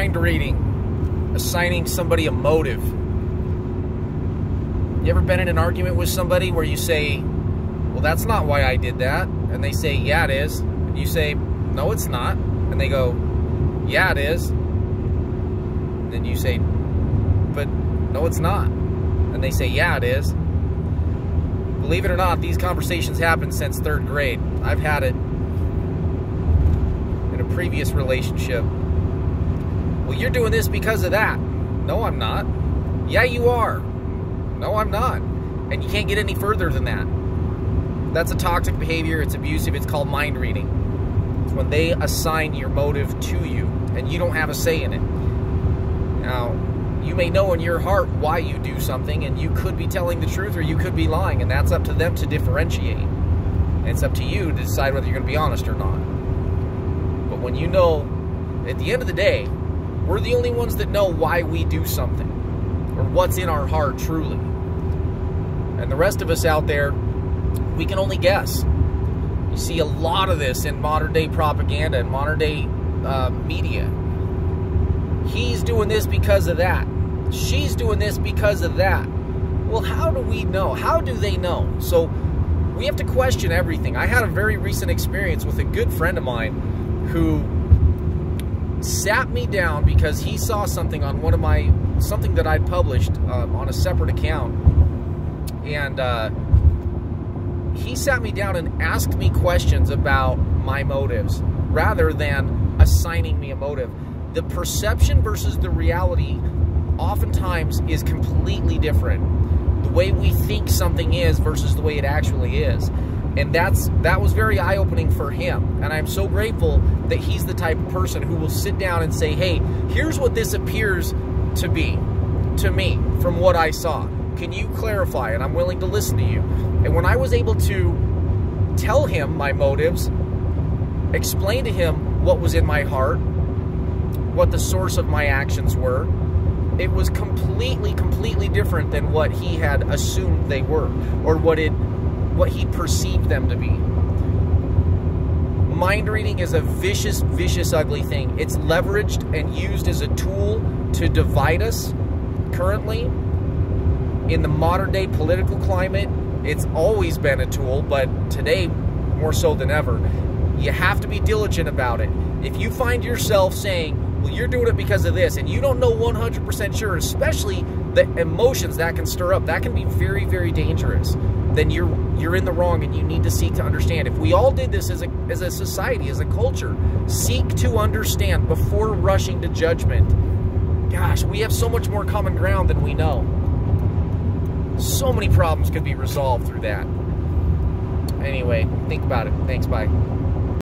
mind reading, assigning somebody a motive. You ever been in an argument with somebody where you say, well, that's not why I did that? And they say, yeah, it is. And you say, no, it's not. And they go, yeah, it is. And then you say, but no, it's not. And they say, yeah, it is. Believe it or not, these conversations happen since 3rd grade. I've had it in a previous relationship. Well, you're doing this because of that. No, I'm not. Yeah, you are. No, I'm not. And you can't get any further than that. That's a toxic behavior. It's abusive. It's called mind reading. It's when they assign your motive to you and you don't have a say in it. Now, you may know in your heart why you do something, and you could be telling the truth or you could be lying, and that's up to them to differentiate. And it's up to you to decide whether you're going to be honest or not. But when you know, at the end of the day, we're the only ones that know why we do something or what's in our heart truly. And the rest of us out there, we can only guess. You see a lot of this in modern day propaganda and modern day media. He's doing this because of that. She's doing this because of that. Well, how do we know? How do they know? So we have to question everything. I had a very recent experience with a good friend of mine who sat me down because he saw something on one of my, something that I'd published on a separate account. And he sat me down and asked me questions about my motives rather than assigning me a motive. The perception versus the reality oftentimes is completely different. The way we think something is versus the way it actually is. And that was very eye-opening for him. And I'm so grateful that he's the type of person who will sit down and say, hey, here's what this appears to be, to me, from what I saw. Can you clarify? And I'm willing to listen to you. And when I was able to tell him my motives, explain to him what was in my heart, what the source of my actions were, it was completely different than what he had assumed they were, or what he perceived them to be. Mind reading is a vicious, ugly thing. It's leveraged and used as a tool to divide us currently. In the modern day political climate, it's always been a tool, but today more so than ever. You have to be diligent about it. If you find yourself saying, well, you're doing it because of this, and you don't know 100% sure, especially the emotions that can stir up, that can be very dangerous, then you're in the wrong, and you need to seek to understand. If we all did this as a society, as a culture, seek to understand before rushing to judgment, gosh, we have so much more common ground than we know. So many problems could be resolved through that. Anyway, think about it. Thanks, bye.